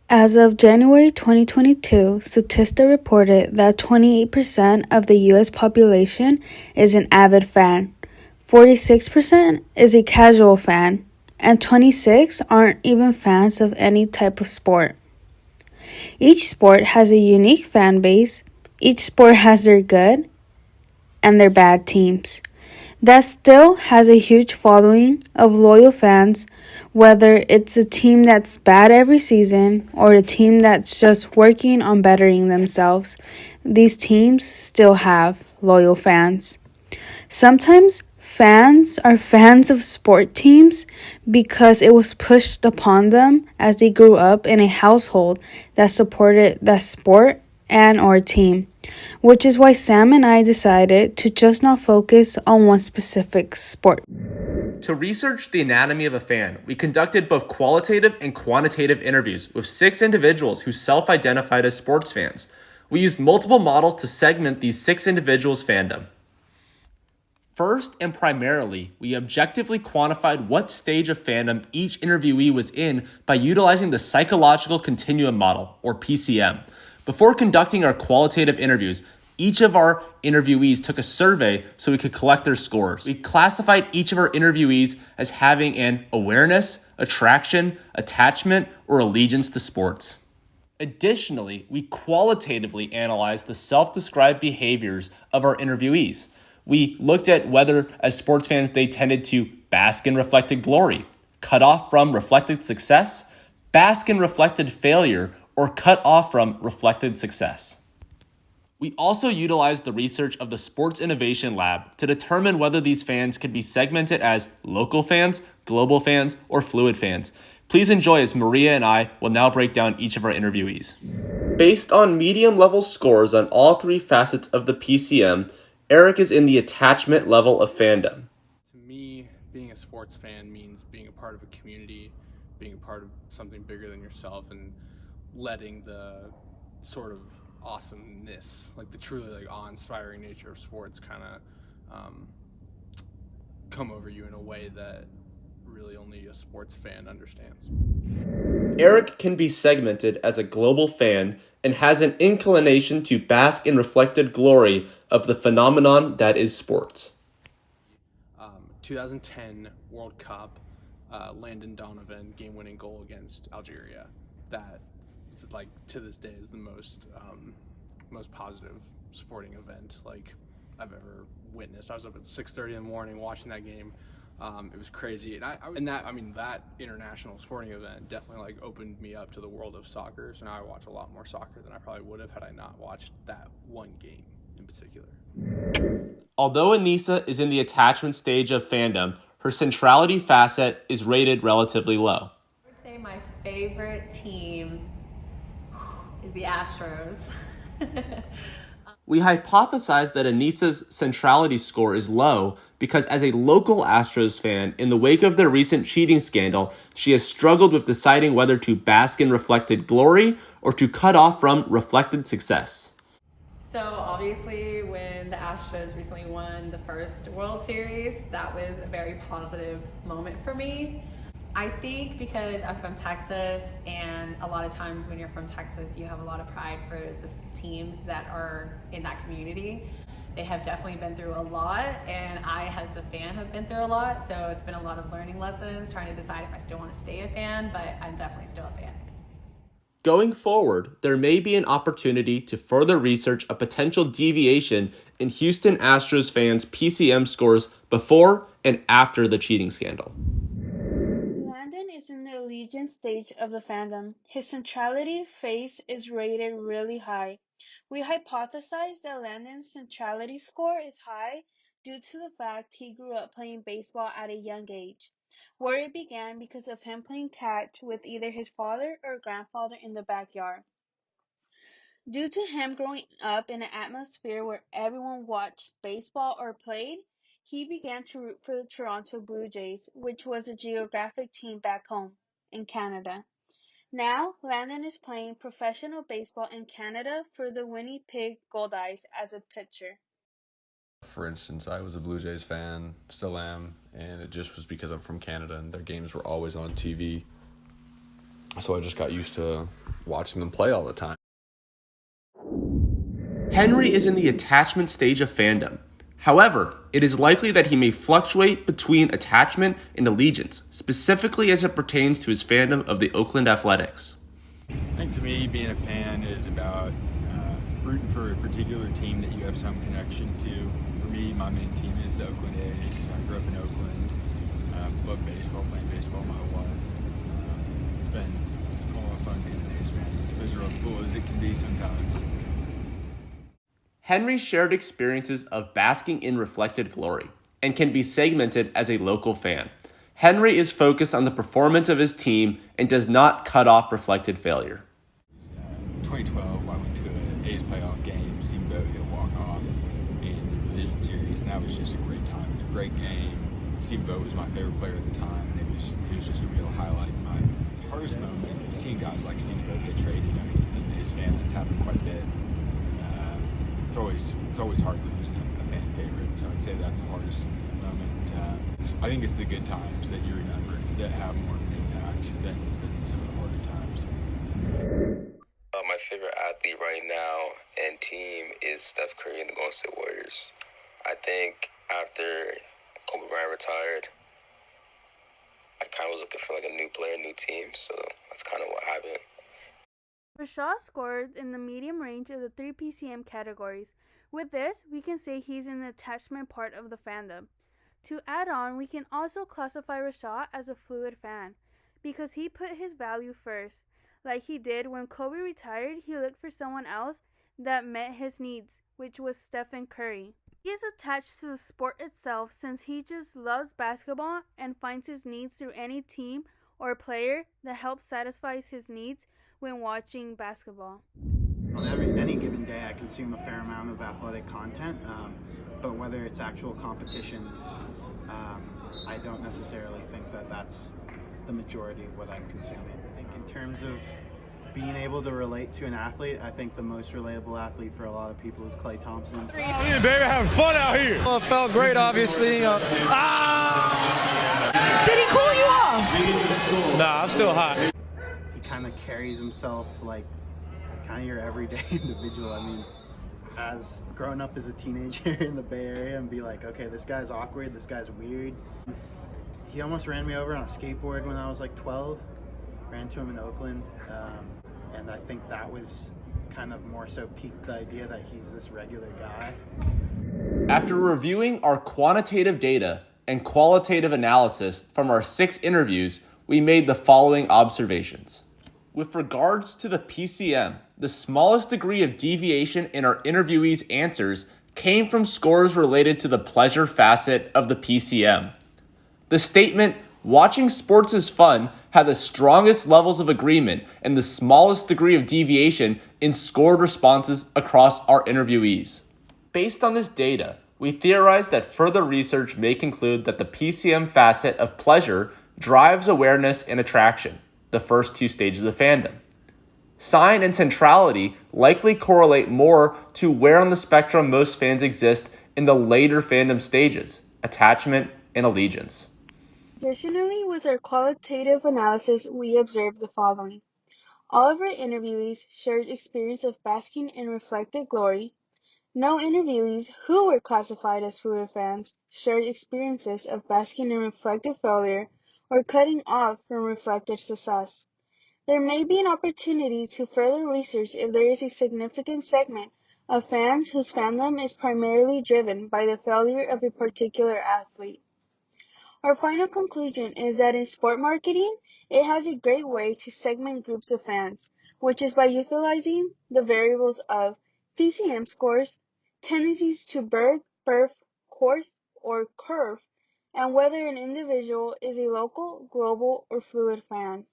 As of January 2022, Statista reported that 28% of the U.S. population is an avid fan, 46% is a casual fan, and 26% aren't even fans of any type of sport. Each sport has a unique fan base. Each sport has their good and their bad teams. That still has a huge following of loyal fans, whether it's a team that's bad every season or a team that's just working on bettering themselves. These teams still have loyal fans. Sometimes fans are fans of sport teams because it was pushed upon them as they grew up in a household that supported that sport and or team, which is why Sam and I decided to just not focus on one specific sport. To research the anatomy of a fan, we conducted both qualitative and quantitative interviews with 6 individuals who self-identified as sports fans. We used multiple models to segment these 6 individuals' fandom. First and primarily, we objectively quantified what stage of fandom each interviewee was in by utilizing the Psychological Continuum Model, or PCM. Before conducting our qualitative interviews, each of our interviewees took a survey so we could collect their scores. We classified each of our interviewees as having an awareness, attraction, attachment, or allegiance to sports. Additionally, we qualitatively analyzed the self-described behaviors of our interviewees. We looked at whether, as sports fans, they tended to bask in reflected glory, cut off from reflected success, bask in reflected failure, or cut off from reflected success. We also utilized the research of the Sports Innovation Lab to determine whether these fans could be segmented as local fans, global fans, or fluid fans. Please enjoy as Maria and I will now break down each of our interviewees. Based on medium-level scores on all 3 facets of the PCM, Eric is in the attachment level of fandom. To me, being a sports fan means being a part of a community, being a part of something bigger than yourself, and letting the sort of awesomeness, like the truly like awe-inspiring nature of sports kind of come over you in a way that really only a sports fan understands. Eric can be segmented as a global fan and has an inclination to bask in reflected glory of the phenomenon that is sports. 2010 World Cup, Landon Donovan game-winning goal against Algeria. That, like, to this day is the most positive sporting event like I've ever witnessed. I was up at 6:30 in the morning watching that game. It was crazy, and that international sporting event definitely like opened me up to the world of soccer. So now I watch a lot more soccer than I probably would have had I not watched that one game in particular. Although Anissa is in the attachment stage of fandom, her centrality facet is rated relatively low. I would say my favorite team is the Astros. We hypothesized that Anissa's centrality score is low because as a local Astros fan, in the wake of their recent cheating scandal, she has struggled with deciding whether to bask in reflected glory or to cut off from reflected success. So obviously when the Astros recently won the first World Series, that was a very positive moment for me. I think because I'm from Texas, and a lot of times when you're from Texas, you have a lot of pride for the teams that are in that community. They have definitely been through a lot, and I as a fan have been through a lot, so it's been a lot of learning lessons, trying to decide if I still want to stay a fan, but I'm definitely still a fan. Going forward, there may be an opportunity to further research a potential deviation in Houston Astros fans' PCM scores before and after the cheating scandal. Landon is in the allegiance stage of the fandom. His centrality phase is rated really high. We hypothesize that Landon's centrality score is high due to the fact he grew up playing baseball at a young age. Worry began because of him playing catch with either his father or grandfather in the backyard. Due to him growing up in an atmosphere where everyone watched baseball or played, he began to root for the Toronto Blue Jays, which was a geographic team back home in Canada. Now, Landon is playing professional baseball in Canada for the Winnipeg Goldeyes as a pitcher. For instance, I was a Blue Jays fan, still am, and it just was because I'm from Canada and their games were always on TV. So I just got used to watching them play all the time. Henry is in the attachment stage of fandom. However, it is likely that he may fluctuate between attachment and allegiance, specifically as it pertains to his fandom of the Oakland Athletics. I think to me, being a fan is about rooting for a particular team that you have some connection to. For me, my main team is the Oakland A's. I grew up in Oakland. Love baseball, playing baseball my whole life. It's been a lot of fun being an A's fan. It's miserable as it can be sometimes. Henry shared experiences of basking in reflected glory and can be segmented as a local fan. Henry is focused on the performance of his team and does not cut off reflected failure. 2012, I went to an A's playoff game. Steamboat hit a walk-off in the division series, and that was just a great time. It was a great game. Steamboat was my favorite player at the time, and it was just a real highlight. My hardest moment, seeing guys like Steamboat get traded. I mean, as an A's fan, that's happened quite a bit. It's always hard losing a fan favorite, so I'd say that's the hardest moment. I think it's the good times that you remember that have more of an impact than some of the harder times. My favorite athlete right now and team is Steph Curry and the Golden State Warriors. I think after Kobe Bryant retired, I kind of was looking for like a new player, new team, so that's kind of what happened. Rashad scored in the medium range of the 3 PCM categories. With this, we can say he's in the attachment part of the fandom. To add on, we can also classify Rashad as a fluid fan, because he put his value first. Like he did when Kobe retired, he looked for someone else that met his needs, which was Stephen Curry. He is attached to the sport itself since he just loves basketball and finds his needs through any team or player that helps satisfy his needs when watching basketball. On any given day, I consume a fair amount of athletic content, but whether it's actual competitions, I don't necessarily think that that's the majority of what I'm consuming. I think in terms of being able to relate to an athlete, I think the most relatable athlete for a lot of people is Klay Thompson. Yeah, baby, having fun out here. Well, it felt great, obviously. Did he cool you off? Nah, I'm still hot. He kind of carries himself like kind of your everyday individual. I mean, as growing up as a teenager in the Bay Area and be like, okay, this guy's awkward, this guy's weird. He almost ran me over on a skateboard when I was like 12. Ran to him in Oakland, and I think that was kind of more so piqued the idea that he's this regular guy. After reviewing our quantitative data and qualitative analysis from our 6 interviews, we made the following observations. With regards to the PCM, the smallest degree of deviation in our interviewees' answers came from scores related to the pleasure facet of the PCM. The statement, "Watching sports is fun," had the strongest levels of agreement and the smallest degree of deviation in scored responses across our interviewees. Based on this data, we theorize that further research may conclude that the PCM facet of pleasure drives awareness and attraction, the first 2 stages of fandom. Sign and centrality likely correlate more to where on the spectrum most fans exist in the later fandom stages, attachment and allegiance. Additionally, with our qualitative analysis, we observed the following. All of our interviewees shared experience of basking in reflected glory. No interviewees who were classified as fluid fans shared experiences of basking in reflected failure or cutting off from reflected success. There may be an opportunity to further research if there is a significant segment of fans whose fandom is primarily driven by the failure of a particular athlete. Our final conclusion is that in sport marketing, it has a great way to segment groups of fans, which is by utilizing the variables of PCM scores, tendencies to birth, course, or curve, and whether an individual is a local, global, or fluid fan.